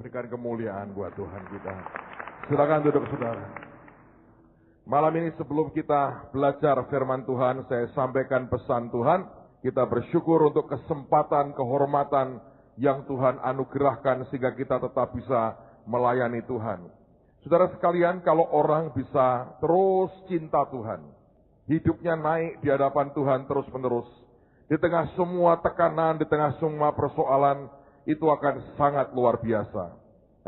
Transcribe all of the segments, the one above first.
Berikan kemuliaan buat Tuhan kita. Silakan duduk saudara. Malam ini sebelum kita belajar firman Tuhan, saya sampaikan pesan Tuhan. Kita bersyukur untuk kesempatan, kehormatan yang Tuhan anugerahkan sehingga kita tetap bisa melayani Tuhan. Saudara sekalian, kalau orang bisa terus cinta Tuhan, hidupnya naik di hadapan Tuhan terus-menerus, di tengah semua tekanan, di tengah semua persoalan, itu akan sangat luar biasa.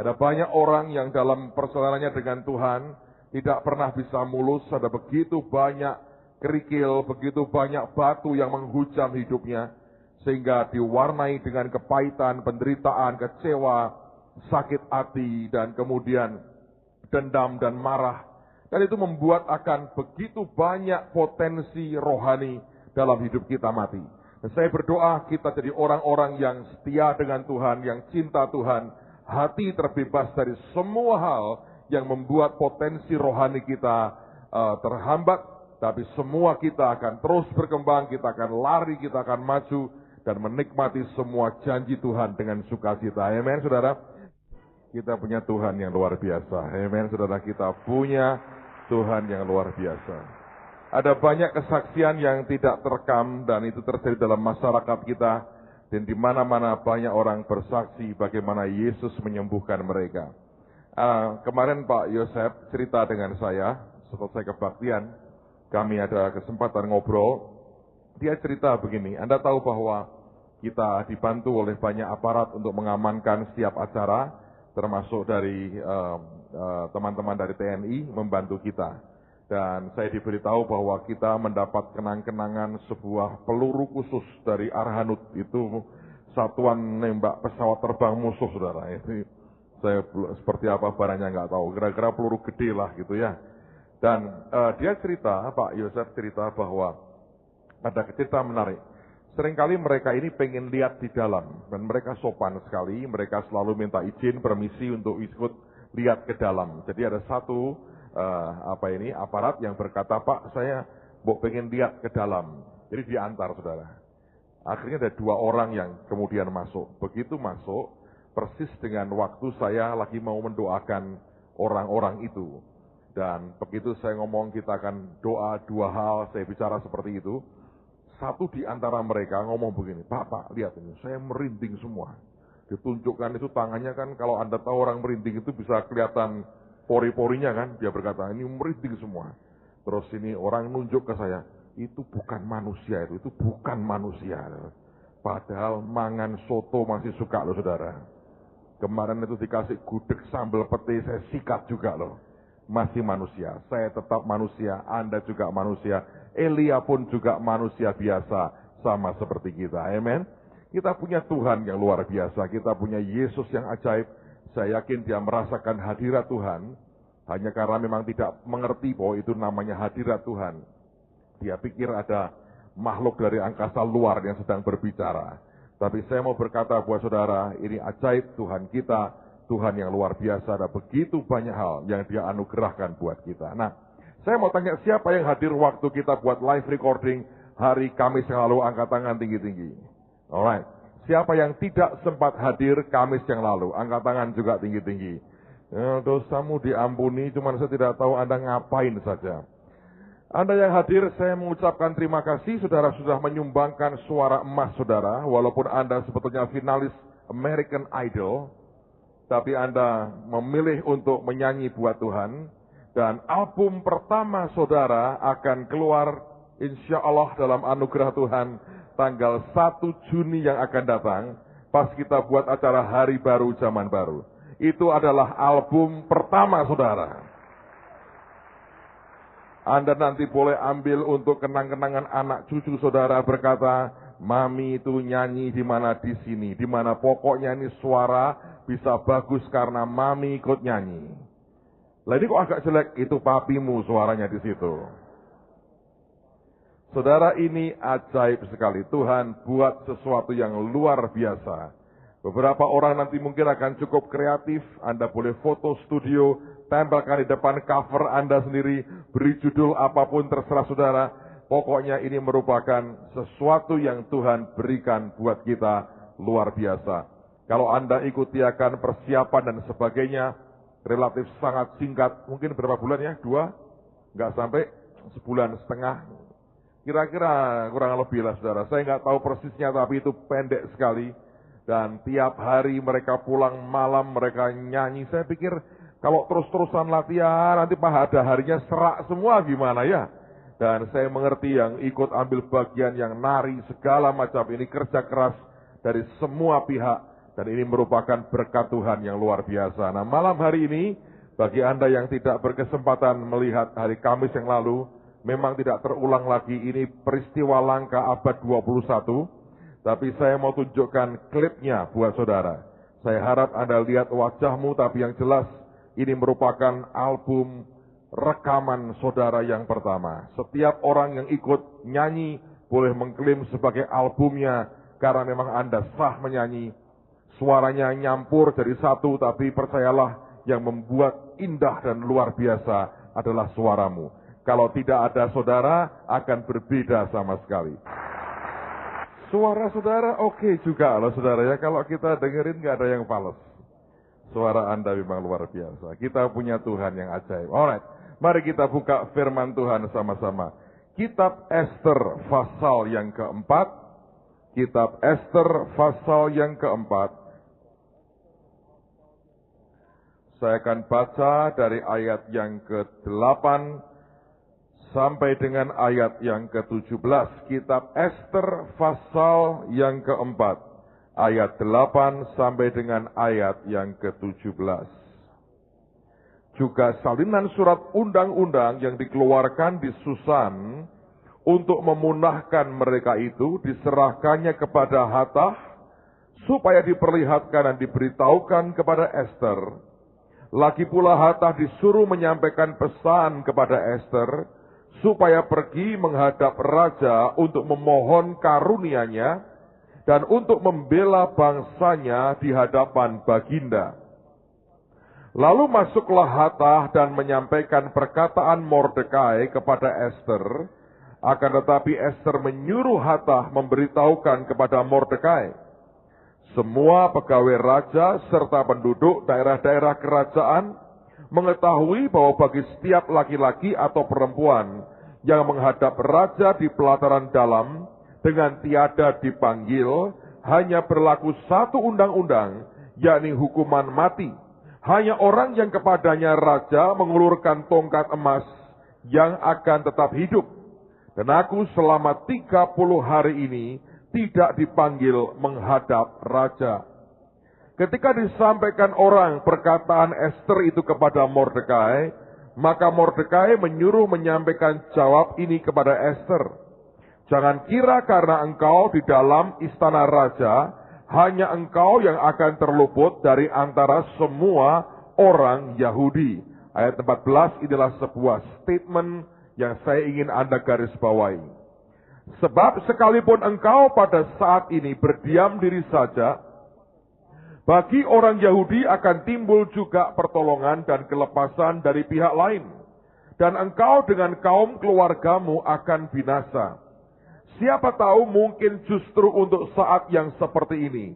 Ada banyak orang yang dalam perjalanannya dengan Tuhan tidak pernah bisa mulus, ada begitu banyak kerikil, begitu banyak batu yang menghujam hidupnya, sehingga diwarnai dengan kepahitan, penderitaan, kecewa, sakit hati, dan kemudian dendam dan marah. Dan itu membuat akan begitu banyak potensi rohani dalam hidup kita mati. Dan saya berdoa kita jadi orang-orang yang setia dengan Tuhan, yang cinta Tuhan, hati terbebas dari semua hal yang membuat potensi rohani kita terhambat, tapi semua kita akan terus berkembang, kita akan lari, kita akan maju, dan menikmati semua janji Tuhan dengan sukacita. Amin, saudara. Kita punya Tuhan yang luar biasa. Amin, saudara. Kita punya Tuhan yang luar biasa. Ada banyak kesaksian yang tidak terekam dan itu terjadi dalam masyarakat kita. Dan di mana-mana banyak orang bersaksi bagaimana Yesus menyembuhkan mereka. Kemarin Pak Yosef cerita dengan saya, setelah saya kebaktian, kami ada kesempatan ngobrol. Dia cerita begini, Anda tahu bahwa kita dibantu oleh banyak aparat untuk mengamankan setiap acara, termasuk dari teman-teman dari TNI membantu kita. Dan saya diberitahu bahwa kita mendapat kenang-kenangan sebuah peluru khusus dari Arhanud, itu satuan nembak pesawat terbang musuh, saudara. Itu saya seperti apa barangnya nggak tahu, kira-kira peluru gede lah gitu ya. Dan dia cerita, Pak Yosef cerita bahwa ada cerita menarik. Seringkali mereka ini pengen lihat di dalam, dan mereka sopan sekali, mereka selalu minta izin, permisi untuk ikut lihat ke dalam. Jadi ada satu aparat yang berkata, Pak, saya mau pengen lihat ke dalam. Jadi diantar, saudara. Akhirnya ada 2 orang yang kemudian masuk. Begitu masuk, persis dengan waktu saya lagi mau mendoakan orang-orang itu. Dan begitu saya ngomong kita akan doa 2 hal, saya bicara seperti itu. Satu di antara mereka ngomong begini, Pak, lihat ini, saya merinding semua. Ditunjukkan itu tangannya kan, kalau Anda tahu orang merinding itu bisa kelihatan pori-porinya kan, dia berkata, ini merinding semua. Terus ini orang nunjuk ke saya, itu bukan manusia, itu bukan manusia. Padahal mangan soto masih suka loh, saudara. Kemarin itu dikasih gudeg sambal pete, saya sikat juga loh. Masih manusia, saya tetap manusia, Anda juga manusia. Elia pun juga manusia biasa, sama seperti kita, amen. Kita punya Tuhan yang luar biasa, kita punya Yesus yang ajaib. Saya yakin dia merasakan hadirat Tuhan, hanya karena memang tidak mengerti bahwa itu namanya hadirat Tuhan. Dia pikir ada makhluk dari angkasa luar yang sedang berbicara. Tapi saya mau berkata buat saudara, ini ajaib Tuhan kita, Tuhan yang luar biasa, ada begitu banyak hal yang dia anugerahkan buat kita. Nah, saya mau tanya siapa yang hadir waktu kita buat live recording hari Kamis yang lalu, angkat tangan tinggi-tinggi. Alright. Siapa yang tidak sempat hadir Kamis yang lalu? Angkat tangan juga tinggi-tinggi. Dosamu diampuni, cuma saya tidak tahu Anda ngapain saja. Anda yang hadir, saya mengucapkan terima kasih. Saudara sudah menyumbangkan suara emas saudara. Walaupun Anda sebetulnya finalis American Idol, tapi Anda memilih untuk menyanyi buat Tuhan. Dan album pertama saudara akan keluar insya Allah dalam anugerah Tuhan tanggal 1 Juni yang akan datang, pas kita buat acara Hari Baru Zaman Baru. Itu adalah album pertama saudara. Anda nanti boleh ambil untuk kenang-kenangan anak cucu saudara berkata, Mami itu nyanyi di mana di sini, di mana pokoknya ini suara bisa bagus karena Mami ikut nyanyi. Lah ini kok agak jelek, itu papimu suaranya di situ. Saudara, ini ajaib sekali. Tuhan buat sesuatu yang luar biasa. Beberapa orang nanti mungkin akan cukup kreatif. Anda boleh foto studio, tempelkan di depan cover Anda sendiri, beri judul apapun terserah saudara. Pokoknya ini merupakan sesuatu yang Tuhan berikan buat kita luar biasa. Kalau Anda ikuti akan persiapan dan sebagainya, relatif sangat singkat, mungkin berapa bulan ya? 2? Nggak sampai sebulan setengah. Kira-kira kurang lebih lah saudara. Saya nggak tahu persisnya, tapi itu pendek sekali. Dan tiap hari mereka pulang malam, mereka nyanyi. Saya pikir kalau terus-terusan latihan, nanti pada harinya serak semua gimana ya? Dan saya mengerti yang ikut ambil bagian, yang nari, segala macam ini kerja keras dari semua pihak. Dan ini merupakan berkat Tuhan yang luar biasa. Nah, malam hari ini, bagi Anda yang tidak berkesempatan melihat hari Kamis yang lalu, memang tidak terulang lagi, ini peristiwa langka abad 21. Tapi saya mau tunjukkan klipnya buat saudara. Saya harap Anda lihat wajahmu, tapi yang jelas ini merupakan album rekaman saudara yang pertama. Setiap orang yang ikut nyanyi boleh mengklaim sebagai albumnya, karena memang Anda sah menyanyi. Suaranya nyampur jadi satu, tapi percayalah yang membuat indah dan luar biasa adalah suaramu. Kalau tidak ada saudara, akan berbeda sama sekali. Suara saudara oke juga loh saudara ya, kalau kita dengerin gak ada yang fals. Suara Anda memang luar biasa. Kita punya Tuhan yang ajaib. Alright, mari kita buka firman Tuhan sama-sama. Kitab Ester pasal yang keempat. Kitab Ester pasal yang keempat. Saya akan baca dari ayat yang ke-8 sampai dengan ayat yang ke-17. Kitab Ester pasal yang keempat. Ayat 8 sampai dengan ayat yang ke-17. Juga salinan surat undang-undang yang dikeluarkan di Susan untuk memunahkan mereka itu diserahkannya kepada Hatach supaya diperlihatkan dan diberitahukan kepada Ester. Lagi pula Hatach disuruh menyampaikan pesan kepada Ester supaya pergi menghadap raja untuk memohon karunia-Nya dan untuk membela bangsanya di hadapan baginda. Lalu masuklah Hatach dan menyampaikan perkataan Mordekai kepada Ester, akan tetapi Ester menyuruh Hatach memberitahukan kepada Mordekai. Semua pegawai raja serta penduduk daerah-daerah kerajaan mengetahui bahwa bagi setiap laki-laki atau perempuan yang menghadap raja di pelataran dalam dengan tiada dipanggil, hanya berlaku satu undang-undang, yakni hukuman mati. Hanya orang yang kepadanya raja mengulurkan tongkat emas yang akan tetap hidup. Dan aku selama 30 hari ini tidak dipanggil menghadap raja. Ketika disampaikan orang perkataan Ester itu kepada Mordekai, maka Mordekai menyuruh menyampaikan jawab ini kepada Ester. Jangan kira karena engkau di dalam istana raja, hanya engkau yang akan terluput dari antara semua orang Yahudi. Ayat 14 inilah sebuah statement yang saya ingin Anda garis bawahi. Sebab sekalipun engkau pada saat ini berdiam diri saja, bagi orang Yahudi akan timbul juga pertolongan dan kelepasan dari pihak lain. Dan engkau dengan kaum keluargamu akan binasa. Siapa tahu mungkin justru untuk saat yang seperti ini,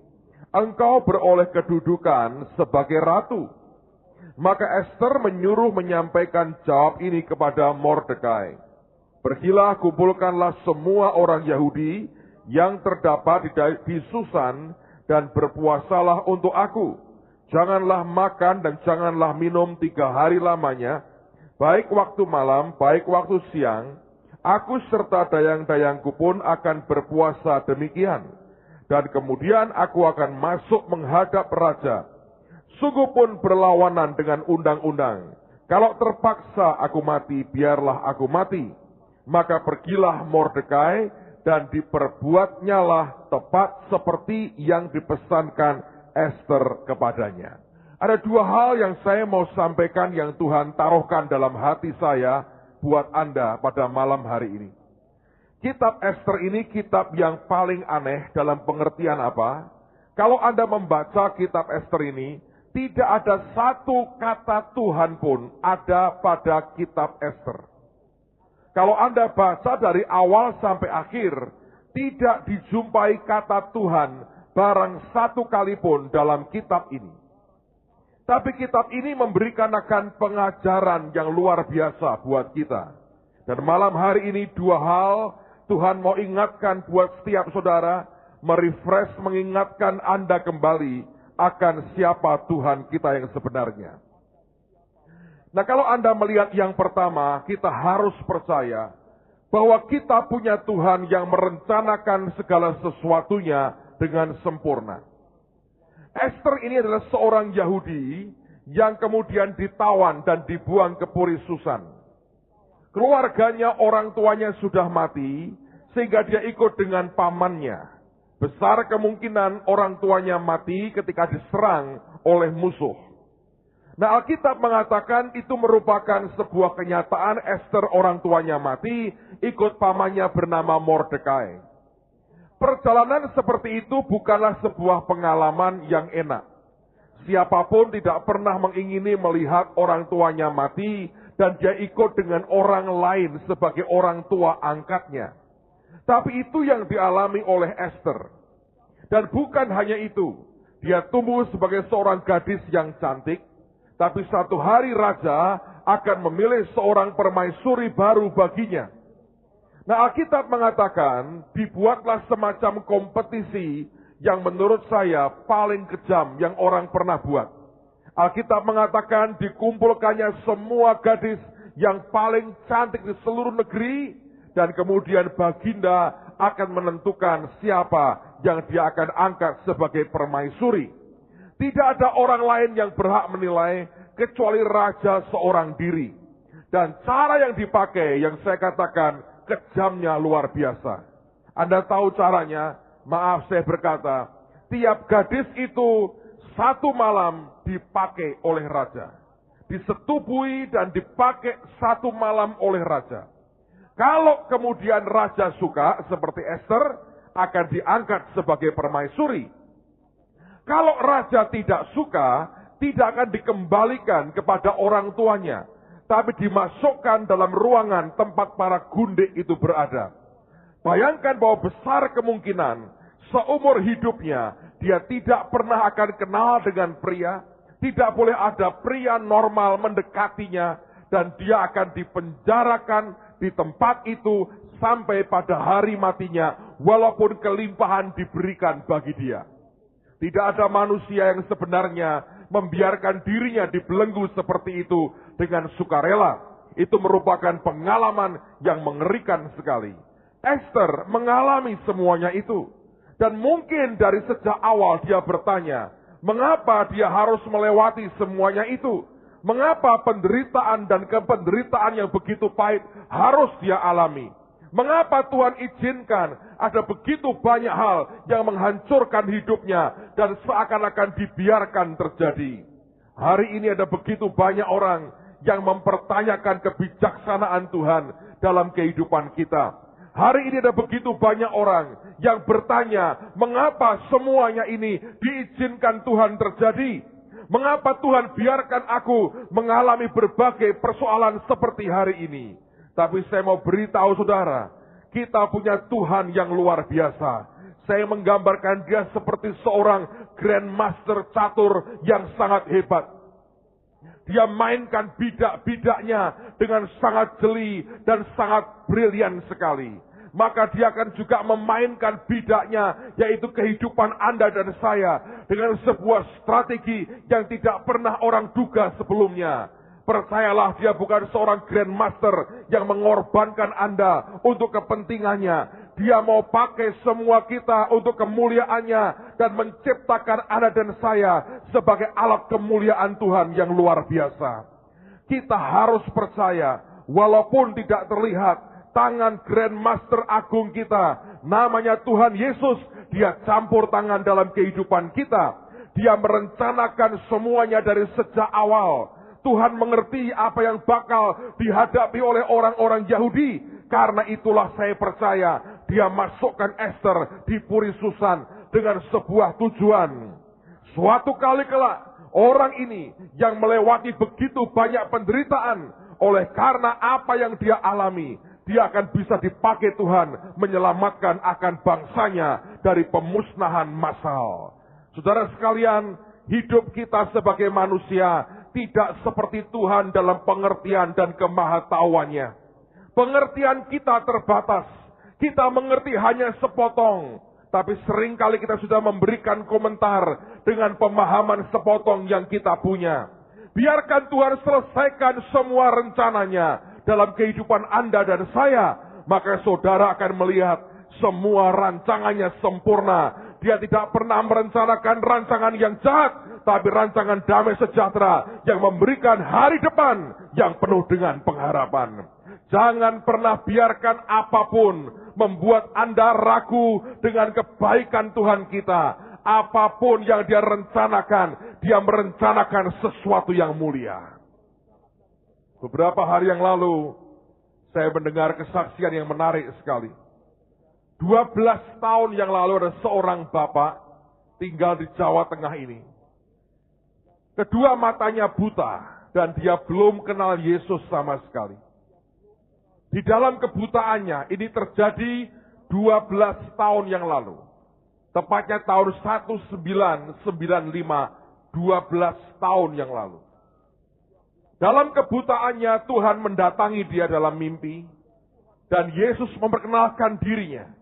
engkau beroleh kedudukan sebagai ratu. Maka Ester menyuruh menyampaikan jawab ini kepada Mordekai. Pergilah, kumpulkanlah semua orang Yahudi yang terdapat di Susan dan berpuasalah untuk aku. Janganlah makan dan janganlah minum 3 hari lamanya, baik waktu malam, baik waktu siang. Aku serta dayang-dayangku pun akan berpuasa demikian. Dan kemudian aku akan masuk menghadap raja. Sungguh pun berlawanan dengan undang-undang. Kalau terpaksa aku mati, biarlah aku mati. Maka pergilah Mordekai dan diperbuatnyalah tepat seperti yang dipesankan Ester kepadanya. Ada 2 hal yang saya mau sampaikan yang Tuhan taruhkan dalam hati saya buat Anda pada malam hari ini. Kitab Ester ini kitab yang paling aneh dalam pengertian apa? Kalau Anda membaca kitab Ester ini, tidak ada satu kata Tuhan pun ada pada kitab Ester. Kalau Anda baca dari awal sampai akhir, tidak dijumpai kata Tuhan barang satu kali pun dalam kitab ini. Tapi kitab ini memberikan akan pengajaran yang luar biasa buat kita. Dan malam hari ini dua hal Tuhan mau ingatkan buat setiap saudara, merefresh, mengingatkan Anda kembali akan siapa Tuhan kita yang sebenarnya. Nah, kalau Anda melihat yang pertama, kita harus percaya bahwa kita punya Tuhan yang merencanakan segala sesuatunya dengan sempurna. Esther ini adalah seorang Yahudi yang kemudian ditawan dan dibuang ke Puri Susan. Keluarganya, orang tuanya sudah mati, sehingga dia ikut dengan pamannya. Besar kemungkinan orang tuanya mati ketika diserang oleh musuh. Nah, Alkitab mengatakan itu merupakan sebuah kenyataan. Esther orang tuanya mati, ikut pamannya bernama Mordekai. Perjalanan seperti itu bukanlah sebuah pengalaman yang enak. Siapapun tidak pernah mengingini melihat orang tuanya mati dan dia ikut dengan orang lain sebagai orang tua angkatnya. Tapi itu yang dialami oleh Esther. Dan bukan hanya itu, dia tumbuh sebagai seorang gadis yang cantik, tapi satu hari raja akan memilih seorang permaisuri baru baginya. Nah, Alkitab mengatakan dibuatlah semacam kompetisi yang menurut saya paling kejam yang orang pernah buat. Alkitab mengatakan dikumpulkannya semua gadis yang paling cantik di seluruh negeri, dan kemudian baginda akan menentukan siapa yang dia akan angkat sebagai permaisuri. Tidak ada orang lain yang berhak menilai kecuali raja seorang diri. Dan cara yang dipakai yang saya katakan kejamnya luar biasa. Anda tahu caranya? Maaf saya berkata, tiap gadis itu satu malam dipakai oleh raja. Disetubui dan dipakai satu malam oleh raja. Kalau kemudian raja suka, seperti Esther, akan diangkat sebagai permaisuri. Kalau raja tidak suka, tidak akan dikembalikan kepada orang tuanya, tapi dimasukkan dalam ruangan tempat para gundik itu berada. Bayangkan bahwa besar kemungkinan seumur hidupnya dia tidak pernah akan kenal dengan pria, tidak boleh ada pria normal mendekatinya, dan dia akan dipenjarakan di tempat itu sampai pada hari matinya, walaupun kelimpahan diberikan bagi dia. Tidak ada manusia yang sebenarnya membiarkan dirinya dibelenggu seperti itu dengan sukarela. Itu merupakan pengalaman yang mengerikan sekali. Esther mengalami semuanya itu. Dan mungkin dari sejak awal dia bertanya, mengapa dia harus melewati semuanya itu? Mengapa penderitaan dan kependeritaan yang begitu pahit harus dia alami? Mengapa Tuhan izinkan ada begitu banyak hal yang menghancurkan hidupnya dan seakan-akan dibiarkan terjadi? Hari ini ada begitu banyak orang yang mempertanyakan kebijaksanaan Tuhan dalam kehidupan kita. Hari ini ada begitu banyak orang yang bertanya, mengapa semuanya ini diizinkan Tuhan terjadi? Mengapa Tuhan biarkan aku mengalami berbagai persoalan seperti hari ini? Tapi saya mau beritahu saudara, kita punya Tuhan yang luar biasa. Saya menggambarkan dia seperti seorang grandmaster catur yang sangat hebat. Dia mainkan bidak-bidaknya dengan sangat jeli dan sangat brilian sekali. Maka dia akan juga memainkan bidaknya, yaitu kehidupan Anda dan saya, dengan sebuah strategi yang tidak pernah orang duga sebelumnya. Percayalah, dia bukan seorang grandmaster yang mengorbankan Anda untuk kepentingannya. Dia mau pakai semua kita untuk kemuliaannya dan menciptakan Anda dan saya sebagai alat kemuliaan Tuhan yang luar biasa. Kita harus percaya, walaupun tidak terlihat, tangan grandmaster agung kita, namanya Tuhan Yesus, dia campur tangan dalam kehidupan kita. Dia merencanakan semuanya dari sejak awal. Tuhan mengerti apa yang bakal dihadapi oleh orang-orang Yahudi. Karena itulah saya percaya dia masukkan Esther di Puri Susan dengan sebuah tujuan. Suatu kali kelak orang ini yang melewati begitu banyak penderitaan, oleh karena apa yang dia alami, dia akan bisa dipakai Tuhan menyelamatkan akan bangsanya dari pemusnahan massal. Saudara sekalian, hidup kita sebagai manusia tidak seperti Tuhan dalam pengertian dan kemahatauannya. Pengertian kita terbatas. Kita mengerti hanya sepotong. Tapi seringkali kita sudah memberikan komentar dengan pemahaman sepotong yang kita punya. Biarkan Tuhan selesaikan semua rencananya dalam kehidupan Anda dan saya. Maka saudara akan melihat semua rancangannya sempurna. Dia tidak pernah merencanakan rancangan yang jahat, tapi rancangan damai sejahtera yang memberikan hari depan yang penuh dengan pengharapan. Jangan pernah biarkan apapun membuat Anda ragu dengan kebaikan Tuhan kita. Apapun yang Dia rencanakan, Dia merencanakan sesuatu yang mulia. Beberapa hari yang lalu, saya mendengar kesaksian yang menarik sekali. 12 tahun yang lalu ada seorang bapak tinggal di Jawa Tengah ini. Kedua matanya buta dan dia belum kenal Yesus sama sekali. Di dalam kebutaannya ini terjadi 12 tahun yang lalu. Tepatnya tahun 1995, 12 tahun yang lalu. Dalam kebutaannya Tuhan mendatangi dia dalam mimpi dan Yesus memperkenalkan dirinya.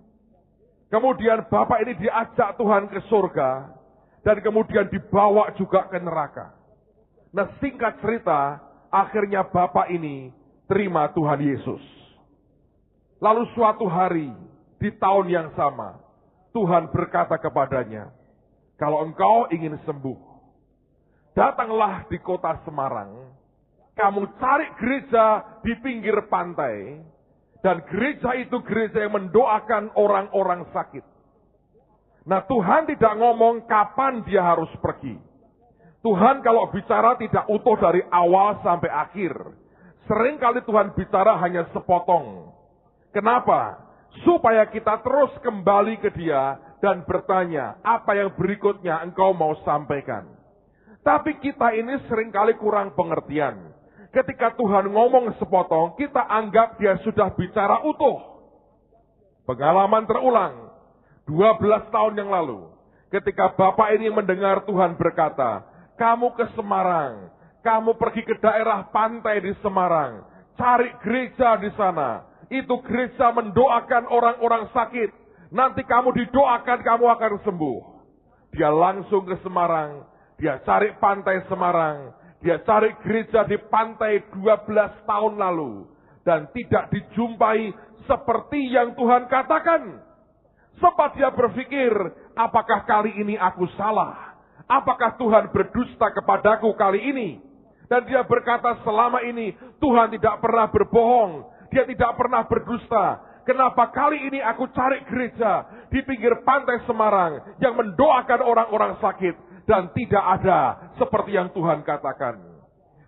Kemudian bapak ini diajak Tuhan ke surga dan kemudian dibawa juga ke neraka. Nah, singkat cerita, akhirnya bapak ini terima Tuhan Yesus. Lalu suatu hari di tahun yang sama, Tuhan berkata kepadanya, "Kalau engkau ingin sembuh, datanglah di kota Semarang, kamu cari gereja di pinggir pantai, dan gereja itu gereja yang mendoakan orang-orang sakit." Nah, Tuhan tidak ngomong kapan dia harus pergi. Tuhan kalau bicara tidak utuh dari awal sampai akhir. Seringkali Tuhan bicara hanya sepotong. Kenapa? Supaya kita terus kembali ke Dia dan bertanya, apa yang berikutnya engkau mau sampaikan. Tapi kita ini seringkali kurang pengertian. Ketika Tuhan ngomong sepotong, kita anggap Dia sudah bicara utuh. Pengalaman terulang, 12 tahun yang lalu, ketika bapak ini mendengar Tuhan berkata, "Kamu ke Semarang, kamu pergi ke daerah pantai di Semarang, cari gereja di sana. Itu gereja mendoakan orang-orang sakit. Nanti kamu didoakan, kamu akan sembuh." Dia langsung ke Semarang, dia cari pantai Semarang, dia cari gereja di pantai 12 tahun lalu. Dan tidak dijumpai seperti yang Tuhan katakan. Sempat dia berpikir, apakah kali ini aku salah? Apakah Tuhan berdusta kepadaku kali ini? Dan dia berkata, selama ini Tuhan tidak pernah berbohong. Dia tidak pernah berdusta. Kenapa kali ini aku cari gereja di pinggir pantai Semarang yang mendoakan orang-orang sakit dan tidak ada seperti yang Tuhan katakan.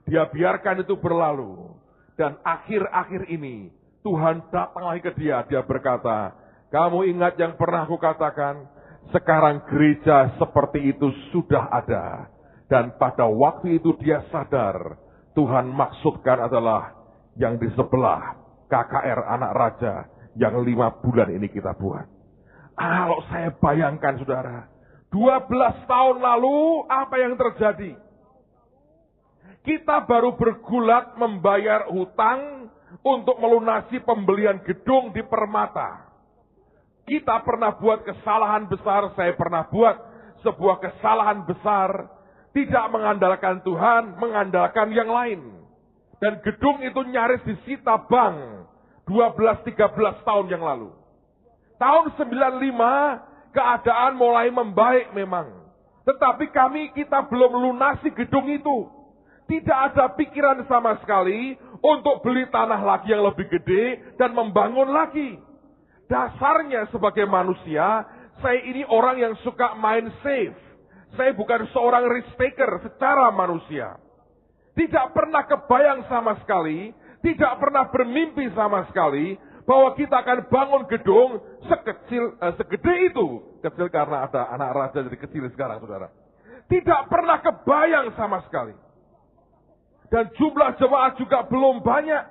Dia biarkan itu berlalu. Dan akhir-akhir ini Tuhan datang lagi ke dia. Dia berkata, "Kamu ingat yang pernah aku katakan? Sekarang gereja seperti itu sudah ada." Dan pada waktu itu dia sadar, Tuhan maksudkan adalah yang di sebelah KKR Anak Raja yang 5 bulan ini kita buat. Kalau saya bayangkan saudara, 12 tahun lalu apa yang terjadi? Kita baru bergulat membayar hutang untuk melunasi pembelian gedung di Permata. Kita pernah buat kesalahan besar, saya pernah buat sebuah kesalahan besar, tidak mengandalkan Tuhan, mengandalkan yang lain. Dan gedung itu nyaris disita bank 12-13 tahun yang lalu. Tahun 95 keadaan mulai membaik memang. Tetapi kita belum lunasi gedung itu. Tidak ada pikiran sama sekali untuk beli tanah lagi yang lebih gede dan membangun lagi. Dasarnya sebagai manusia, saya ini orang yang suka main safe. Saya bukan seorang risk taker secara manusia. Tidak pernah kebayang sama sekali, tidak pernah bermimpi sama sekali, bahwa kita akan bangun gedung segede itu. Kecil karena ada anak raja jadi kecil sekarang saudara. Tidak pernah kebayang sama sekali. Dan jumlah jemaat juga belum banyak.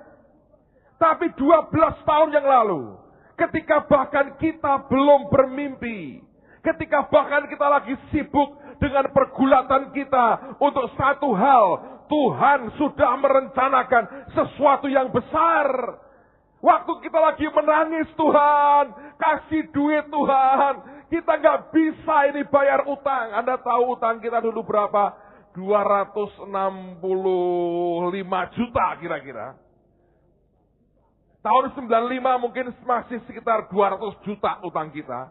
Tapi 12 tahun yang lalu, ketika bahkan kita belum bermimpi, Ketika bahkan kita lagi sibuk dengan pergulatan kita untuk satu hal, Tuhan sudah merencanakan sesuatu yang besar. Waktu kita lagi menangis, Tuhan, kasih duit Tuhan, kita nggak bisa ini bayar utang. Anda tahu utang kita dulu berapa? 265 juta kira-kira. Tahun 95 mungkin masih sekitar 200 juta utang kita.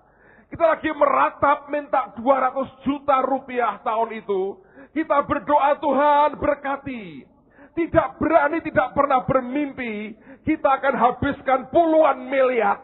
Kita lagi meratap minta 200 juta rupiah tahun itu. Kita berdoa, Tuhan berkati. Tidak berani, tidak pernah bermimpi kita akan habiskan puluhan miliar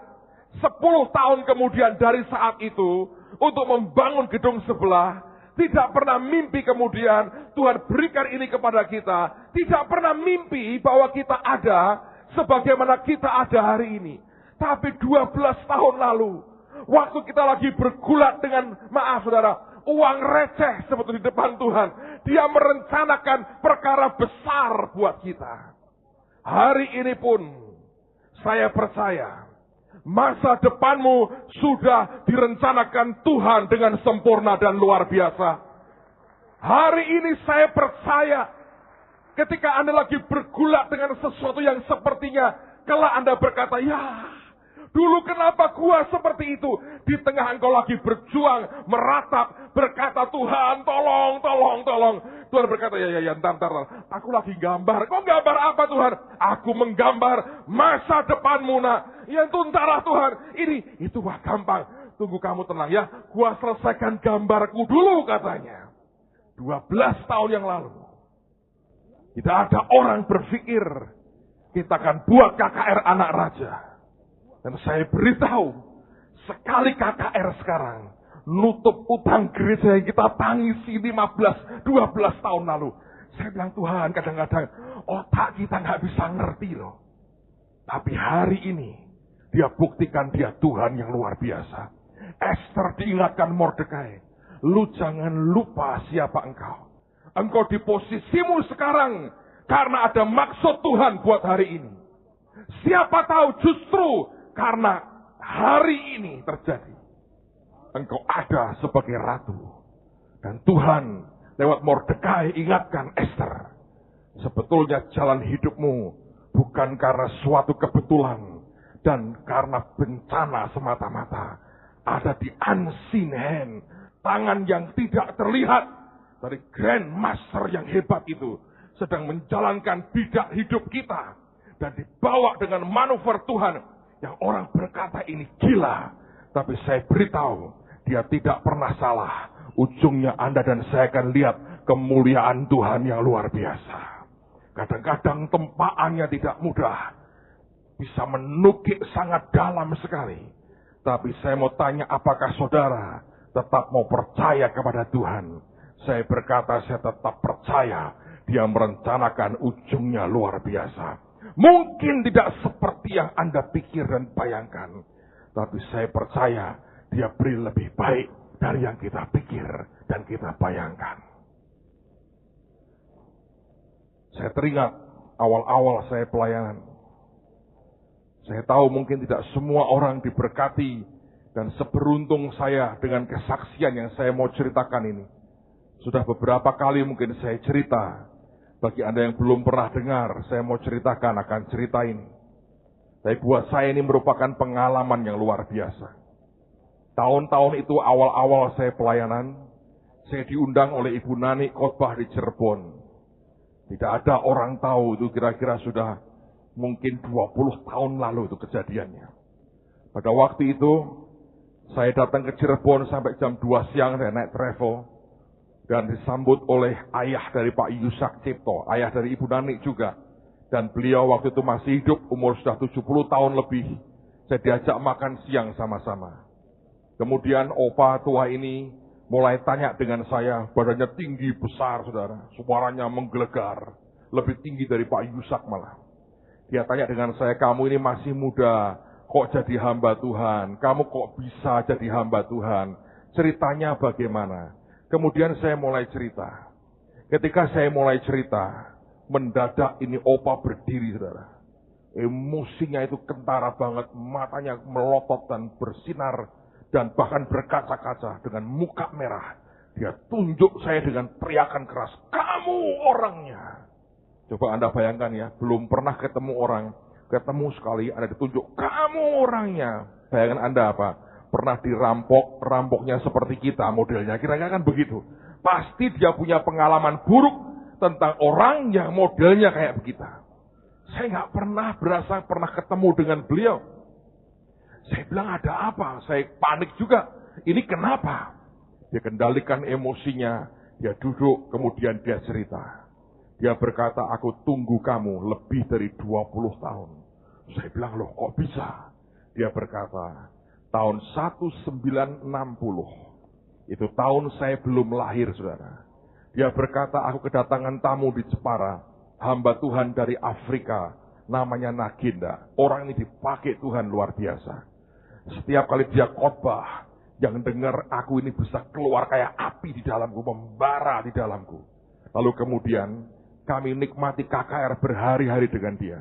10 tahun kemudian dari saat itu untuk membangun gedung sebelah. Tidak pernah mimpi kemudian Tuhan berikan ini kepada kita. Tidak pernah mimpi bahwa kita ada sebagaimana kita ada hari ini. Tapi 12 tahun lalu, waktu kita lagi bergulat dengan, maaf saudara, uang receh seperti di depan Tuhan, Dia merencanakan perkara besar buat kita. Hari ini pun saya percaya masa depanmu sudah direncanakan Tuhan dengan sempurna dan luar biasa. Hari ini saya percaya ketika Anda lagi bergulat dengan sesuatu yang sepertinya, kelak Anda berkata, ya, dulu kenapa gua seperti itu? Di tengah engkau lagi berjuang, meratap, berkata, Tuhan, tolong. Tuhan berkata, ya, ntar. Aku lagi gambar. Kok gambar apa Tuhan? Aku menggambar masa depanmu, nak. Ya, tuntarlah Tuhan. Itu wah gampang. Tunggu kamu tenang ya. Gua selesaikan gambarku dulu katanya. 12 tahun yang lalu. Tidak ada orang berpikir kita akan buat KKR anak raja. Dan saya beritahu, sekali KKR sekarang nutup utang gereja yang kita tangisi 15-12 tahun lalu. Saya bilang, Tuhan, kadang-kadang otak kita nggak bisa ngerti loh. Tapi hari ini Dia buktikan Dia Tuhan yang luar biasa. Esther diingatkan Mordekai, lu jangan lupa siapa engkau. Engkau di posisimu sekarang karena ada maksud Tuhan buat hari ini. Siapa tahu justru karena hari ini terjadi, engkau ada sebagai ratu. Dan Tuhan lewat Mordekai ingatkan Esther, sebetulnya jalan hidupmu bukan karena suatu kebetulan dan karena bencana semata-mata. Ada di unseen hand, tangan yang tidak terlihat dari Grand Master yang hebat itu sedang menjalankan bidak hidup kita. Dan dibawa dengan manuver Tuhan yang orang berkata ini gila. Tapi saya beritahu, Dia tidak pernah salah. Ujungnya Anda dan saya akan lihat kemuliaan Tuhan yang luar biasa. Kadang-kadang tempaannya tidak mudah. Bisa menukik sangat dalam sekali. Tapi saya mau tanya, apakah saudara tetap mau percaya kepada Tuhan? Saya berkata, saya tetap percaya Dia merencanakan ujungnya luar biasa. Mungkin tidak seperti yang Anda pikir dan bayangkan. Tapi saya percaya Dia beri lebih baik dari yang kita pikir dan kita bayangkan. Saya teringat awal-awal saya pelayanan. Saya tahu mungkin tidak semua orang diberkati dan seberuntung saya dengan kesaksian yang saya mau ceritakan ini. Sudah beberapa kali mungkin saya cerita. Bagi Anda yang belum pernah dengar, saya mau ceritakan akan cerita ini. Tapi buat saya ini merupakan pengalaman yang luar biasa. Tahun-tahun itu awal-awal saya pelayanan, saya diundang oleh Ibu Nani khotbah di Cirebon. Tidak ada orang tahu, itu kira-kira sudah mungkin 20 tahun lalu itu kejadiannya. Pada waktu itu, saya datang ke Cirebon sampai jam 2 siang, saya naik travel. Dan disambut oleh ayah dari Pak Yusak Cipto, ayah dari Ibu Nani juga. Dan beliau waktu itu masih hidup, umur sudah 70 tahun lebih. Saya diajak makan siang sama-sama. Kemudian opa tua ini mulai tanya dengan saya, badannya tinggi besar saudara, suaranya menggelegar, lebih tinggi dari Pak Yusak malah. Dia tanya dengan saya, kamu ini masih muda, kok jadi hamba Tuhan? Kamu kok bisa jadi hamba Tuhan? Ceritanya bagaimana? Kemudian saya mulai cerita. Ketika saya mulai cerita, mendadak ini opa berdiri saudara. Emosinya itu kentara banget, matanya melotot dan bersinar. Dan bahkan berkaca-kaca dengan muka merah. Dia tunjuk saya dengan teriakan keras, kamu orangnya. Coba Anda bayangkan ya, belum pernah ketemu orang, ketemu sekali Anda ditunjuk, kamu orangnya. Bayangan Anda apa? Pernah dirampok, rampoknya seperti kita modelnya, kira-kira kan begitu. Pasti dia punya pengalaman buruk tentang orang yang modelnya kayak begitu. Saya nggak pernah ketemu dengan beliau. Saya bilang ada apa? Saya panik juga. Ini kenapa? Dia kendalikan emosinya. Dia duduk, kemudian dia cerita. Dia berkata, aku tunggu kamu lebih dari 20 tahun. Saya bilang, loh kok bisa? Dia berkata, tahun 1960. Itu tahun saya belum lahir, saudara. Dia berkata, aku kedatangan tamu di Jepara. Hamba Tuhan dari Afrika. Namanya Naginda. Orang ini dipakai Tuhan luar biasa. Setiap kali dia khotbah, yang dengar aku ini bisa keluar kayak api di dalamku, membara di dalamku. Lalu kemudian kami nikmati KKR berhari-hari dengan dia.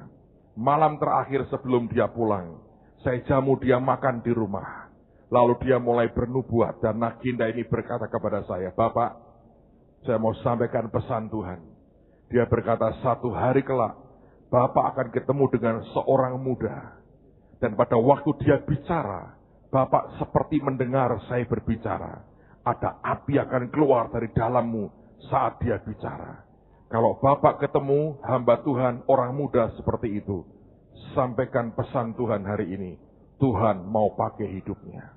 Malam terakhir sebelum dia pulang, saya jamu dia makan di rumah. Lalu dia mulai bernubuat dan Naginda ini berkata kepada saya, Bapak, saya mau sampaikan pesan Tuhan. Dia berkata, satu hari kelak, Bapak akan ketemu dengan seorang muda. Dan pada waktu dia bicara, Bapak seperti mendengar saya berbicara. Ada api akan keluar dari dalammu saat dia bicara. Kalau Bapak ketemu hamba Tuhan, orang muda seperti itu, sampaikan pesan Tuhan hari ini. Tuhan mau pakai hidupnya.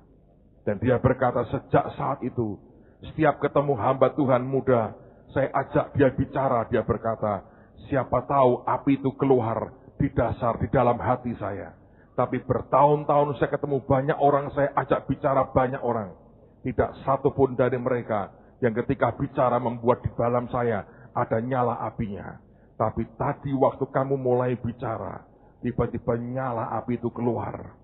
Dan dia berkata sejak saat itu, setiap ketemu hamba Tuhan muda, saya ajak dia bicara. Dia berkata, siapa tahu api itu keluar di dasar, di dalam hati saya. Tapi bertahun-tahun saya ketemu banyak orang, saya ajak bicara banyak orang. Tidak satu pun dari mereka yang ketika bicara membuat di dalam saya ada nyala apinya. Tapi tadi waktu kamu mulai bicara, tiba-tiba nyala api itu keluar.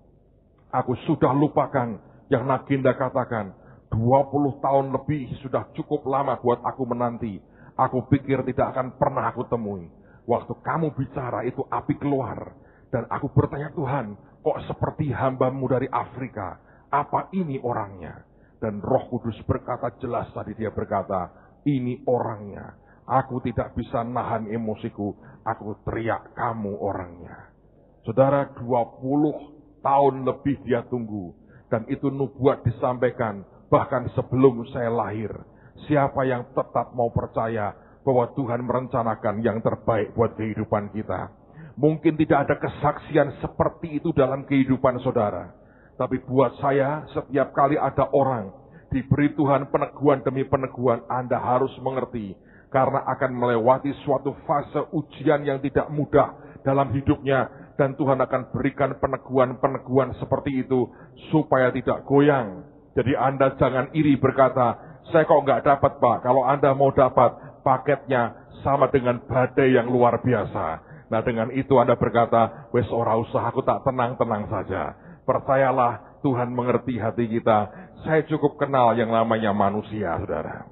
Aku sudah lupakan yang Naginda katakan, 20 tahun lebih sudah cukup lama buat aku menanti. Aku pikir tidak akan pernah aku temui. Waktu kamu bicara itu api keluar. Dan aku bertanya, Tuhan, kok seperti hambamu dari Afrika? Apa ini orangnya? Dan Roh Kudus berkata jelas tadi, dia berkata, ini orangnya. Aku tidak bisa nahan emosiku. Aku teriak, kamu orangnya. Saudara, 20 tahun lebih dia tunggu. Dan itu nubuat disampaikan bahkan sebelum saya lahir. Siapa yang tetap mau percaya bahwa Tuhan merencanakan yang terbaik buat kehidupan kita? Mungkin tidak ada kesaksian seperti itu dalam kehidupan saudara. Tapi buat saya, setiap kali ada orang diberi Tuhan peneguhan demi peneguhan, Anda harus mengerti. Karena akan melewati suatu fase ujian yang tidak mudah dalam hidupnya. Dan Tuhan akan berikan peneguhan-peneguhan seperti itu supaya tidak goyang. Jadi Anda jangan iri berkata, saya kok nggak dapat Pak. Kalau Anda mau dapat, paketnya sama dengan badai yang luar biasa. Nah dengan itu Anda berkata, wes ora usah, aku tak tenang-tenang saja. Percayalah Tuhan mengerti hati kita. Saya cukup kenal yang namanya manusia, saudara.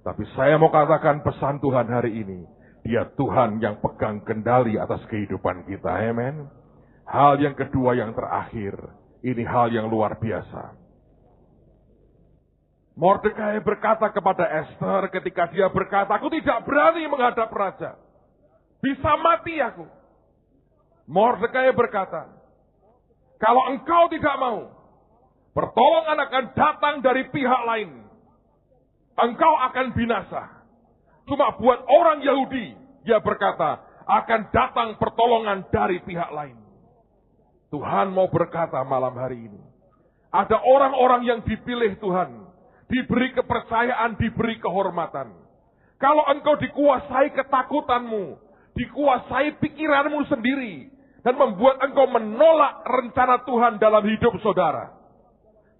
Tapi saya mau katakan pesan Tuhan hari ini. Dia Tuhan yang pegang kendali atas kehidupan kita. Amen. Hal yang kedua yang terakhir. Ini hal yang luar biasa. Mordekai berkata kepada Esther ketika dia berkata, aku tidak berani menghadap raja. Bisa mati aku. Mordekai berkata, kalau engkau tidak mau, pertolongan akan datang dari pihak lain. Engkau akan binasa. Cuma buat orang Yahudi, dia berkata, akan datang pertolongan dari pihak lain. Tuhan mau berkata malam hari ini, ada orang-orang yang dipilih Tuhan, diberi kepercayaan, diberi kehormatan. Kalau engkau dikuasai ketakutanmu, dikuasai pikiranmu sendiri, dan membuat engkau menolak rencana Tuhan dalam hidup saudara.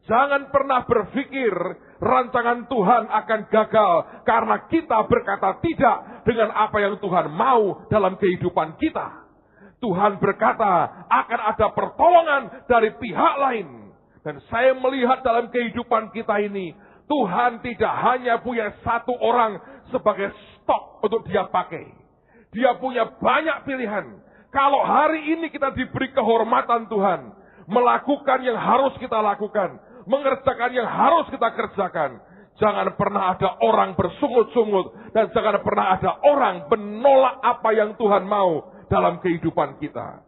Jangan pernah berpikir rancangan Tuhan akan gagal karena kita berkata tidak dengan apa yang Tuhan mau dalam kehidupan kita. Tuhan berkata akan ada pertolongan dari pihak lain. Dan saya melihat dalam kehidupan kita ini, Tuhan tidak hanya punya satu orang sebagai stok untuk dia pakai. Dia punya banyak pilihan. Kalau hari ini kita diberi kehormatan Tuhan, melakukan yang harus kita lakukan, mengerjakan yang harus kita kerjakan. Jangan pernah ada orang bersungut-sungut dan jangan pernah ada orang menolak apa yang Tuhan mau dalam kehidupan kita.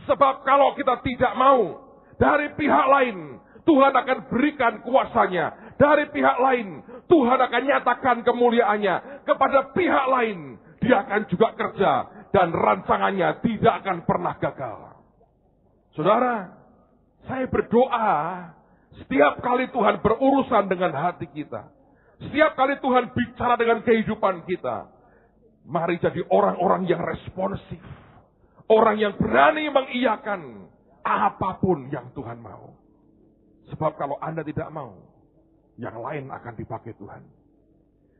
Sebab kalau kita tidak mau, dari pihak lain Tuhan akan berikan kuasanya. Dari pihak lain Tuhan akan nyatakan kemuliaannya. Kepada pihak lain Dia akan juga kerja dan rancangannya tidak akan pernah gagal. Saudara, saya berdoa setiap kali Tuhan berurusan dengan hati kita, setiap kali Tuhan bicara dengan kehidupan kita, mari jadi orang-orang yang responsif, orang yang berani mengiyakan apapun yang Tuhan mau. Sebab kalau Anda tidak mau, yang lain akan dipakai Tuhan.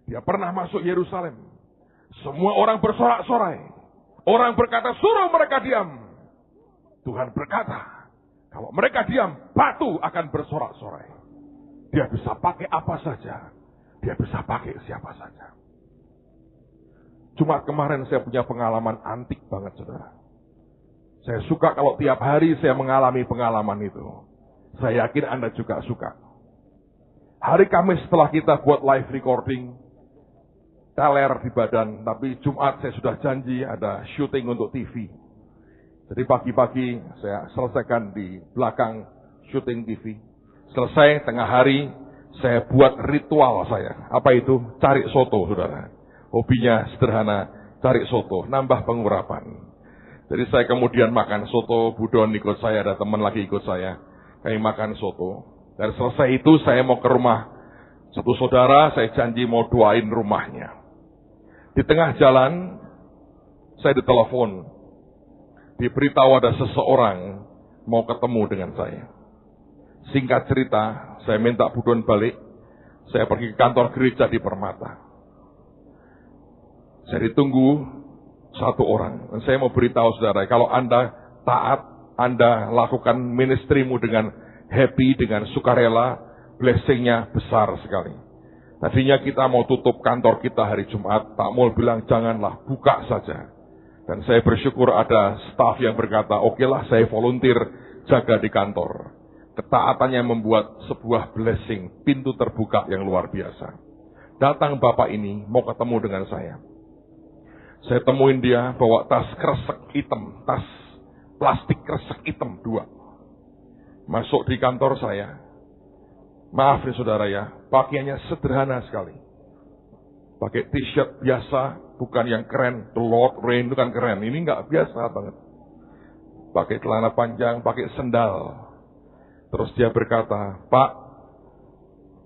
Dia pernah masuk Yerusalem, semua orang bersorak-sorai, orang berkata suruh mereka diam. Tuhan berkata, kalau mereka diam, batu akan bersorak-sorai. Dia bisa pakai apa saja. Dia bisa pakai siapa saja. Jumat kemarin saya punya pengalaman antik banget, saudara. Saya suka kalau tiap hari saya mengalami pengalaman itu. Saya yakin Anda juga suka. Hari Kamis setelah kita buat live recording, teler di badan. Tapi Jumat saya sudah janji ada syuting untuk TV. Jadi pagi-pagi saya selesaikan di belakang syuting TV. Selesai tengah hari saya buat ritual saya. Apa itu? Cari soto, saudara. Hobinya sederhana, cari soto, nambah pengurapan. Jadi saya kemudian makan soto, Budon ikut saya, ada teman lagi ikut saya. Kami makan soto. Dan selesai itu saya mau ke rumah satu saudara, saya janji mau doain rumahnya. Di tengah jalan saya ditelepon. Diberitahu ada seseorang mau ketemu dengan saya. Singkat cerita, saya minta Budon balik. Saya pergi ke kantor gereja di Permata. Saya ditunggu satu orang. Dan saya mau beritahu saudara, kalau Anda taat, Anda lakukan ministrimu dengan happy, dengan sukarela, blessing-nya besar sekali. Tadinya kita mau tutup kantor kita hari Jumat, Pak Mul bilang janganlah, buka saja. Dan saya bersyukur ada staf yang berkata, okelah saya volunteer jaga di kantor. Ketaatannya membuat sebuah blessing, pintu terbuka yang luar biasa. Datang Bapak ini mau ketemu dengan saya. Saya temuin dia bawa tas kresek hitam, tas plastik kresek hitam 2. Masuk di kantor saya. Maaf ya saudara ya, pakaiannya sederhana sekali. Pakai t-shirt biasa, bukan yang keren. The Lord Reign itu kan keren. Ini enggak biasa banget. Pakai celana panjang, pakai sendal. Terus dia berkata, Pak,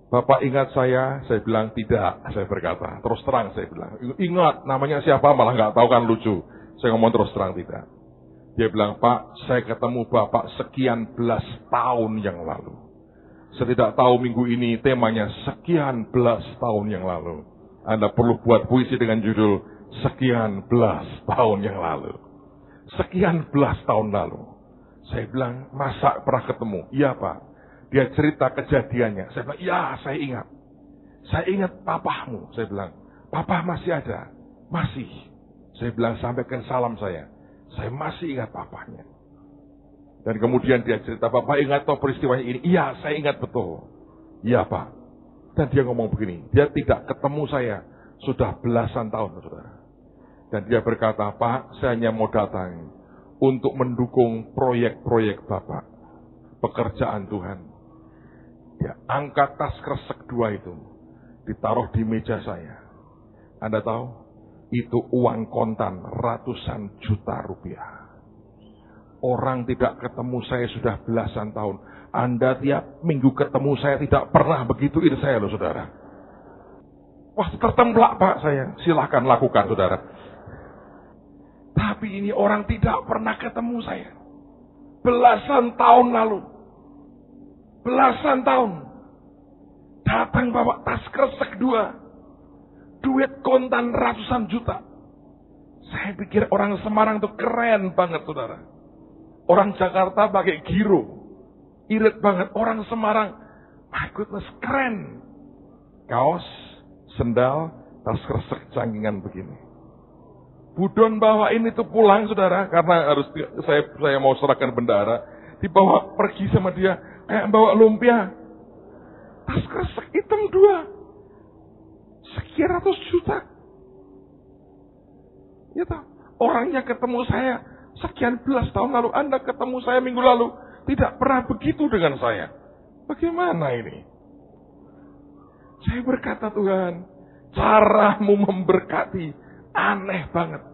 Bapak ingat saya? Saya bilang tidak, saya berkata. Terus terang saya bilang, ingat namanya siapa? Malah enggak tahu kan lucu. Saya ngomong terus terang tidak. Dia bilang, Pak, saya ketemu Bapak sekian belas tahun yang lalu. Saya tidak tahu minggu ini temanya sekian belas tahun yang lalu. Anda perlu buat puisi dengan judul sekian belas tahun yang lalu. Sekian belas tahun lalu. Saya bilang, masa pernah ketemu? Iya Pak. Dia cerita kejadiannya. Saya bilang, ya saya ingat. Saya ingat papahmu. Saya bilang, papa masih ada? Masih. Saya bilang, sampaikan salam saya. Saya masih ingat papahnya. Dan kemudian dia cerita, Bapak ingat toh peristiwanya ini? Iya, saya ingat betul. Iya Pak. Dan dia ngomong begini, dia tidak ketemu saya sudah belasan tahun, saudara. Dan dia berkata, Pak, saya hanya mau datang untuk mendukung proyek-proyek Bapak. Pekerjaan Tuhan. Dia angkat tas kresek 2 itu, ditaruh di meja saya. Anda tahu, itu uang kontan ratusan juta rupiah. Orang tidak ketemu saya sudah belasan tahun. Anda tiap minggu ketemu saya tidak pernah begituin saya loh saudara. Wah tertemplak Pak saya. Silahkan lakukan saudara. Tapi ini orang tidak pernah ketemu saya. Belasan tahun lalu. Belasan tahun. Datang bawa tas kresek 2. Duit kontan ratusan juta. Saya pikir orang Semarang itu keren banget saudara. Orang Jakarta pakai giro. Irit banget. Orang Semarang, my goodness, keren. Kaos, sendal, tas kresek cangkingan begini. Budon bawain itu pulang, saudara, karena harus saya mau serahkan bendara. Dibawa pergi sama dia, kayak bawa lumpia. Tas kresek hitam 2. Sekian ratus juta. Ya toh, orangnya ketemu saya sekian belas tahun lalu, Anda ketemu saya minggu lalu, tidak pernah begitu dengan saya. Bagaimana ini? Saya berkata, Tuhan, caramu memberkati aneh banget.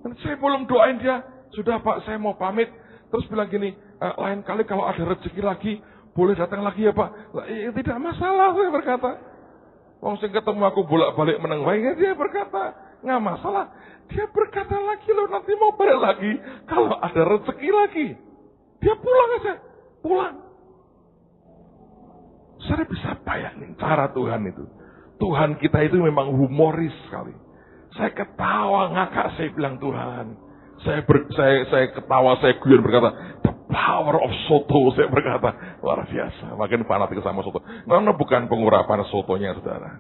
Dan saya belum doain dia, sudah Pak, saya mau pamit. Terus bilang gini, lain kali kalau ada rezeki lagi, boleh datang lagi ya Pak. Tidak masalah, saya berkata. Wong sing ketemu aku bolak-balik meneng wae, dia berkata, nggak masalah. Dia berkata lagi, loh nanti mau balik lagi kalau ada rezeki lagi. Dia pulang aja, pulang. Saya bisa bayangin cara Tuhan itu. Tuhan kita itu memang humoris sekali. Saya ketawa ngakak, saya bilang Tuhan. Saya ketawa, saya guyon berkata, the power of soto, saya berkata, luar biasa. Makin fanatik sama soto. Karena bukan pengurapan sotonya, saudara.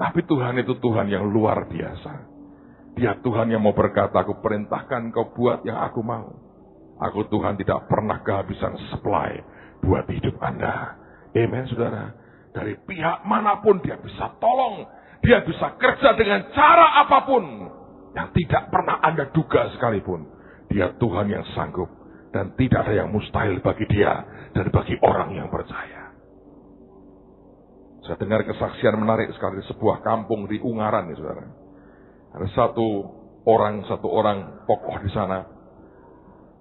Tapi Tuhan itu Tuhan yang luar biasa. Dia Tuhan yang mau berkata, aku perintahkan kau buat yang aku mau. Aku Tuhan tidak pernah kehabisan supply buat hidup Anda. Amen, saudara. Dari pihak manapun dia bisa tolong. Dia bisa kerja dengan cara apapun. Yang tidak pernah Anda duga sekalipun. Dia Tuhan yang sanggup. Dan tidak ada yang mustahil bagi dia. Dan bagi orang yang percaya. Saya dengar kesaksian menarik sekali di sebuah kampung di Ungaran, ya saudara. Ada satu orang tokoh di sana.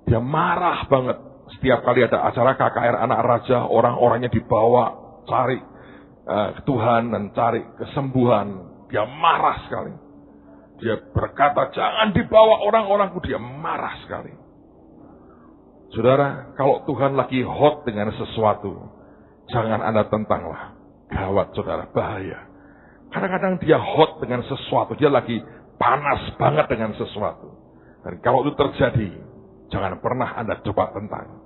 Dia marah banget. Setiap kali ada acara KKR anak raja, orang-orangnya dibawa cari Tuhan dan cari kesembuhan. Dia marah sekali. Dia berkata, jangan dibawa orang-orangku. Dia marah sekali. Saudara, kalau Tuhan lagi hot dengan sesuatu, jangan Anda tentanglah. Gawat, saudara, bahaya. Kadang-kadang dia hot dengan sesuatu. Dia lagi panas banget dengan sesuatu. Dan kalau itu terjadi, jangan pernah Anda coba tentang.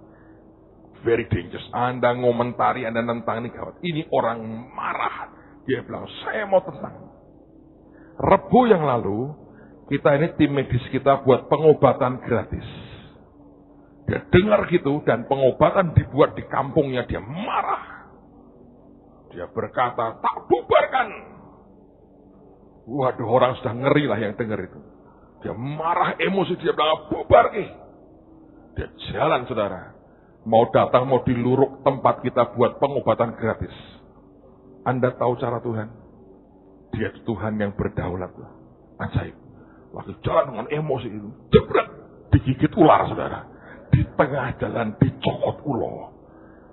Very dangerous. Anda ngomentari, Anda nentang, ini gawat. Ini orang marah. Dia bilang, saya mau tentang. Rebu yang lalu, kita ini tim medis kita buat pengobatan gratis. Dia dengar gitu, dan pengobatan dibuat di kampungnya, dia marah. Dia berkata, tak bubarkan. Waduh, orang sudah ngeri lah yang dengar itu. Dia marah, emosi, dia bilang, bubar Dia jalan, saudara. Mau datang, mau diluruk tempat kita buat pengobatan gratis. Anda tahu cara Tuhan? Dia Tuhan yang berdaulat. Ajaib. Waktu jalan dengan emosi itu, jebret, digigit ular, saudara. Di tengah jalan dicokot ulo.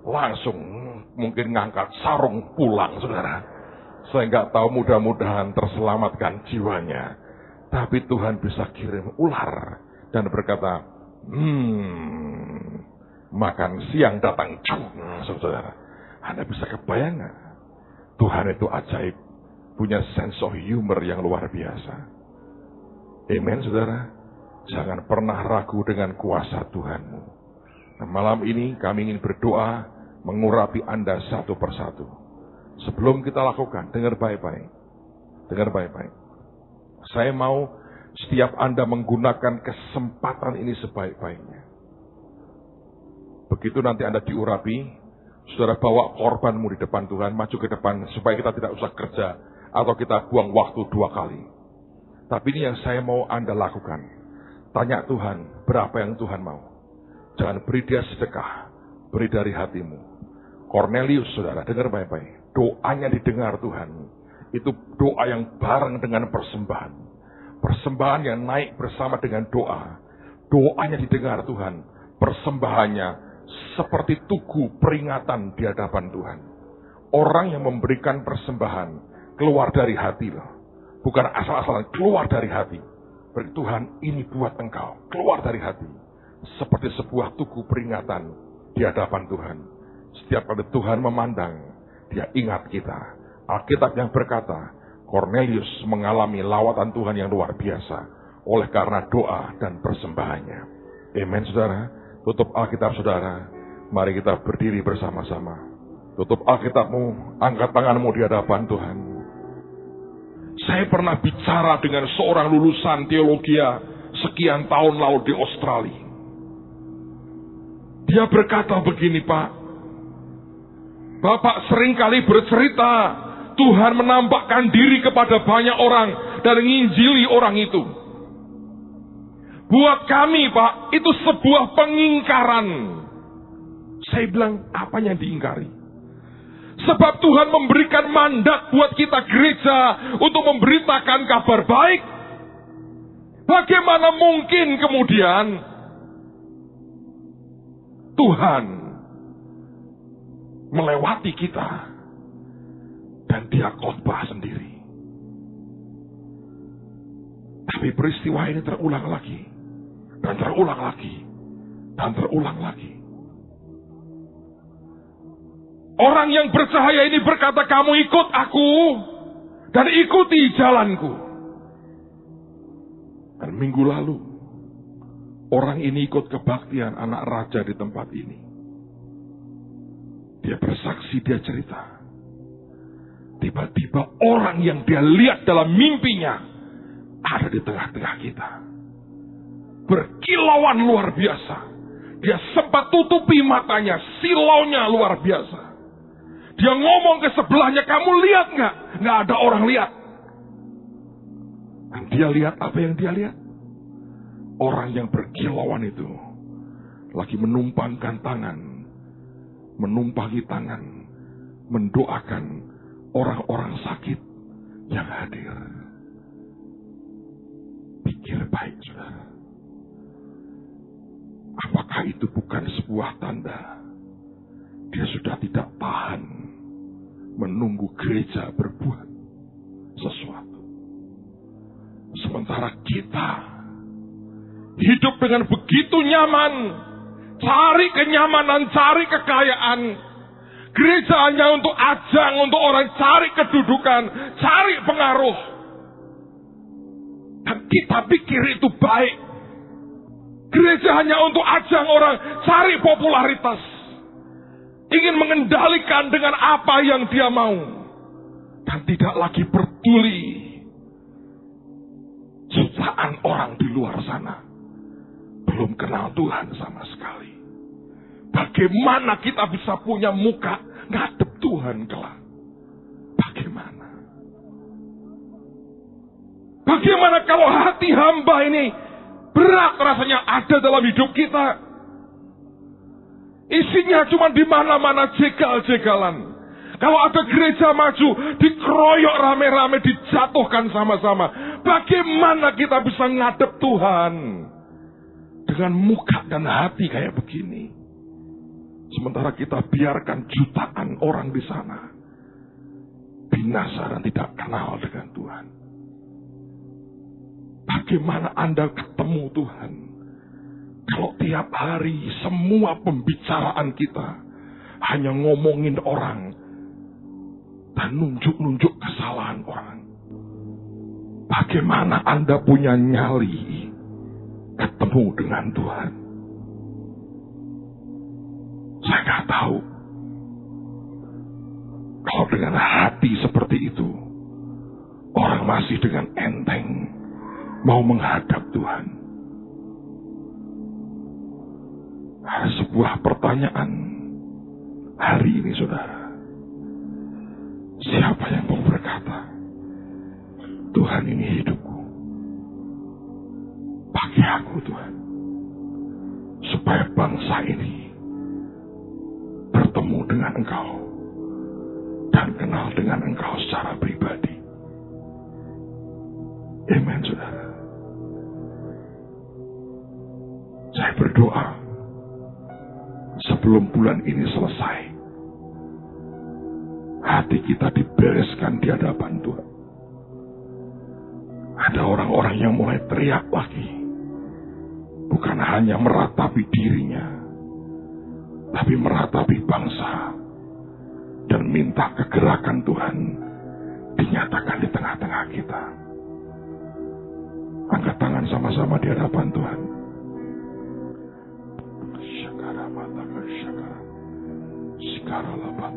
Langsung mungkin ngangkat sarung pulang, saudara. Saya nggak tahu, mudah-mudahan terselamatkan jiwanya. Tapi Tuhan bisa kirim ular dan berkata, makan siang datang saudara. Anda bisa kebayang nggak? Tuhan itu ajaib, punya sense of humor yang luar biasa. Amen, saudara. Jangan pernah ragu dengan kuasa Tuhanmu. Nah, malam ini kami ingin berdoa mengurapi Anda satu persatu. Sebelum kita lakukan, dengar baik-baik. Dengar baik-baik. Saya mau setiap Anda menggunakan kesempatan ini sebaik-baiknya. Begitu nanti Anda diurapi, saudara bawa korbanmu di depan Tuhan, maju ke depan supaya kita tidak usah kerja atau kita buang waktu 2 kali. Tapi ini yang saya mau Anda lakukan. Tanya Tuhan, berapa yang Tuhan mau. Jangan beri dia sedekah, beri dari hatimu. Cornelius, saudara, dengar baik-baik. Doanya didengar Tuhan. Itu doa yang bareng dengan persembahan. Persembahan yang naik bersama dengan doa. Doanya didengar Tuhan. Persembahannya seperti tugu peringatan di hadapan Tuhan. Orang yang memberikan persembahan keluar dari hati loh. Bukan asal-asalan, keluar dari hati. Beri Tuhan, ini buat engkau. Keluar dari hati. Seperti sebuah tugu peringatan di hadapan Tuhan. Setiap kali Tuhan memandang, dia ingat kita. Alkitab yang berkata, Cornelius mengalami lawatan Tuhan yang luar biasa. Oleh karena doa dan persembahannya. Amen, saudara. Tutup Alkitab, saudara. Mari kita berdiri bersama-sama. Tutup Alkitabmu, angkat tanganmu di hadapan Tuhan. Saya pernah bicara dengan seorang lulusan teologi sekian tahun lalu di Australia. Dia berkata begini, Pak. Bapak seringkali bercerita, Tuhan menampakkan diri kepada banyak orang dan menginjili orang itu. Buat kami, Pak, itu sebuah pengingkaran. Saya bilang, apa yang diingkari? Sebab Tuhan memberikan mandat buat kita gereja untuk memberitakan kabar baik. Bagaimana mungkin kemudian Tuhan melewati kita dan dia khotbah sendiri? Tapi peristiwa ini terulang lagi dan terulang lagi dan terulang lagi. Orang yang bercahaya ini berkata, kamu ikut aku dan ikuti jalanku. Dan minggu lalu orang ini ikut kebaktian anak raja di tempat ini. Dia bersaksi, dia cerita. Tiba-tiba orang yang dia lihat dalam mimpinya ada di tengah-tengah kita. Berkilauan luar biasa. Dia sempat tutupi matanya, silaunya luar biasa. Dia ngomong ke sebelahnya, kamu lihat nggak? Nggak ada orang lihat. Dan dia lihat apa yang dia lihat? Orang yang berkilauan itu lagi menumpangkan tangan, menumpangi tangan, mendoakan orang-orang sakit yang hadir. Pikir baik, saudara. Apakah itu bukan sebuah tanda dia sudah tidak tahan menunggu gereja berbuat sesuatu? Sementara kita hidup dengan begitu nyaman, cari kenyamanan, cari kekayaan. Gereja hanya untuk ajang, untuk orang cari kedudukan, cari pengaruh. Dan kita pikir itu baik. Gereja hanya untuk ajang orang cari popularitas. Ingin mengendalikan dengan apa yang dia mau. Dan tidak lagi peduli jutaan orang di luar sana belum kenal Tuhan sama sekali. Bagaimana kita bisa punya muka ngadep Tuhan kelak? Bagaimana? Bagaimana kalau hati hamba ini berat rasanya ada dalam hidup kita? Isinya cuma di mana-mana jegal-jegalan. Kalau ada gereja maju, dikeroyok rame-rame, dijatuhkan sama-sama. Bagaimana kita bisa ngadep Tuhan dengan muka dan hati kayak begini? Sementara kita biarkan jutaan orang di sana binasa dan tidak kenal dengan Tuhan. Bagaimana Anda ketemu Tuhan kalau tiap hari semua pembicaraan kita hanya ngomongin orang dan nunjuk-nunjuk kesalahan orang? Bagaimana Anda punya nyali ketemu dengan Tuhan? Saya nggak tahu. Kalau dengan hati seperti itu, orang masih dengan enteng mau menghadap Tuhan. Ada sebuah pertanyaan hari ini, saudara. Siapa yang mau berkata, Tuhan ini hidupku? Pakai aku Tuhan, supaya bangsa ini bertemu dengan Engkau dan kenal dengan Engkau secara pribadi. Amen, saudara. Saya berdoa sebelum bulan ini selesai, hati kita dibereskan di hadapan Tuhan. Ada orang-orang yang mulai teriak lagi, bukan hanya meratapi dirinya, tapi meratapi bangsa dan minta kegerakan Tuhan dinyatakan di tengah-tengah kita. Angkat tangan sama-sama di hadapan Tuhan. Syakara mata syakara. Sikara labat